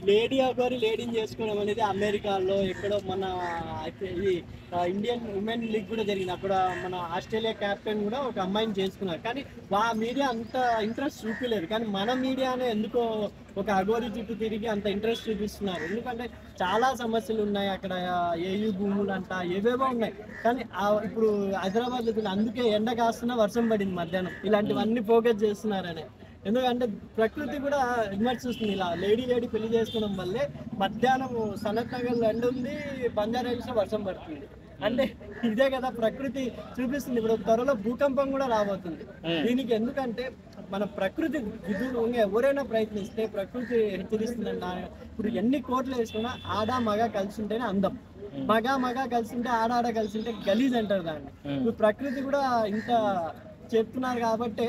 Lady Aghori లేడీని చేసుకోవడం అనేది అమెరికాలో ఎక్కడో మన ఇది ఇండియన్ ఉమెన్ లీగ్ కూడా జరిగింది. అక్కడ మన ఆస్ట్రేలియా కెప్టెన్ కూడా ఒక అమ్మాయిని చేసుకున్నారు. కానీ మీడియా అంత ఇంట్రెస్ట్ చూపించలేదు. కానీ మన మీడియానే ఎందుకో ఒక అఘోరి చుట్టూ తిరిగి అంత ఇంట్రెస్ట్ చూపిస్తున్నారు. ఎందుకంటే చాలా సమస్యలు ఉన్నాయి అక్కడ. ఏయు భూములు అంట ఏవేవో ఉన్నాయి. కానీ ఇప్పుడు హైదరాబాద్లో అందుకే ఎండ కాస్తున్నా వర్షం పడింది మధ్యాహ్నం. ఇలాంటివన్నీ ఫోకస్ చేస్తున్నారనే. ఎందుకంటే ప్రకృతి కూడా విమర్శిస్తుంది. ఇలా లేడీ పెళ్లి చేసుకోవడం వల్లే మధ్యాహ్నం సనత్ నగర్లో ఎండ ఉంది, బంజారా హిల్స్లో వర్షం పడుతుంది. అంటే ఇదే కదా ప్రకృతి చూపిస్తుంది. ఇప్పుడు త్వరలో భూకంపం కూడా రాబోతుంది. దీనికి ఎందుకంటే మన ప్రకృతి విధులు ఎవరైనా ప్రయత్నిస్తే ప్రకృతి హెచ్చరిస్తుందండి. ఇప్పుడు ఎన్ని కోట్లు వేసుకున్నా ఆడ మగ కలిసి ఉంటేనే అందం. మగ కలిసి ఉంటే ఆడ కలిసి ఉంటే గలీజ్ అంటారు దాన్ని. ఇప్పుడు ప్రకృతి కూడా ఇంత చెప్తున్నారు కాబట్టి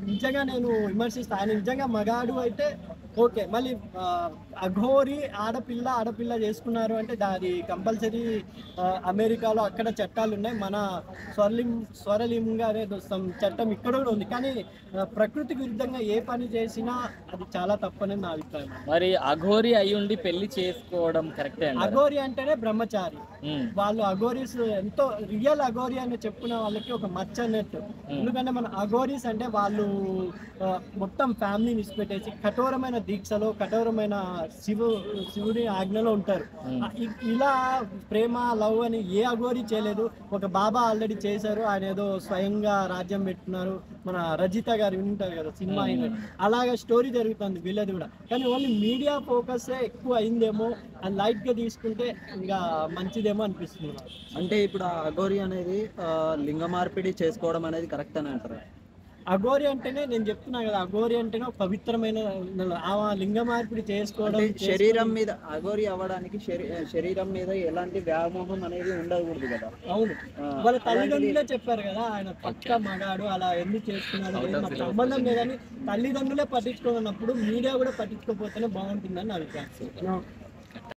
నిజంగా నేను విమర్శిస్తాను. ఆయన నిజంగా మగాడు అయితే ఓకే. మళ్ళీ అఘోరి ఆడపిల్ల చేసుకున్నారు అంటే అది కంపల్సరీ అమెరికాలో అక్కడ చట్టాలు ఉన్నాయి. మన స్వరలింగ అనేది చట్టం ఇక్కడ కూడా ఉంది. కానీ ప్రకృతికి విరుద్ధంగా ఏ పని చేసినా అది చాలా తప్పనేది నా అభిప్రాయం. మరి అఘోరి అయ్యుండి పెళ్లి చేసుకోవడం కరెక్టే? అఘోరి అంటేనే బ్రహ్మచారి. వాళ్ళు అఘోరీస్ ఎంతో రియల్ అఘోరి అని చెప్పుకునే వాళ్ళకి ఒక మచ్చ అన్నట్టు. ఎందుకంటే మన అఘోరీస్ అంటే వాళ్ళు మొత్తం ఫ్యామిలీని ఇచ్చిపెట్టేసి కఠోరమైన దీక్షలో కఠోరమైన శివుడి ఆజ్ఞలో ఉంటారు. ఇలా ప్రేమ లవ్ అని ఏ అఘోరి చేయలేదు. ఒక బాబా ఆల్రెడీ చేశారు. ఆయన ఏదో స్వయంగా రాజ్యం పెట్టుకున్నారు. మన రజిత గారు ఉంటారు కదా సినిమా అయిన అలాగే స్టోరీ జరుగుతుంది వీళ్ళది కూడా. కానీ ఓన్లీ మీడియా ఫోకస్ ఎక్కువ అయిందేమో, అది లైట్ గా తీసుకుంటే ఇంకా మంచిదేమో అనిపిస్తుంది. అంటే ఇప్పుడు అఘోరి అనేది లింగ మార్పిడి చేసుకోవడం అనేది కరెక్ట్ అని అంటారు. అఘోరి అంటేనే నేను చెప్తున్నా కదా, అఘోరి అంటేనే పవిత్రమైన లింగ మార్పిడి చేసుకోవడం. శరీరం మీద అఘోరి అవ్వడానికి శరీరం మీద ఎలాంటి వ్యామోహం అనేది ఉండకూడదు కదా. అవును, వాళ్ళ తల్లిదండ్రులే చెప్పారు కదా ఆయన పక్క మగాడు అలా ఎందుకు చేసుకున్నాడు నాకు సంబంధం లేదని తల్లిదండ్రులే పట్టించుకోనప్పుడు మీడియా కూడా పట్టించుకోకపోతేనే బాగుంటుందని నా అభిప్రాయం.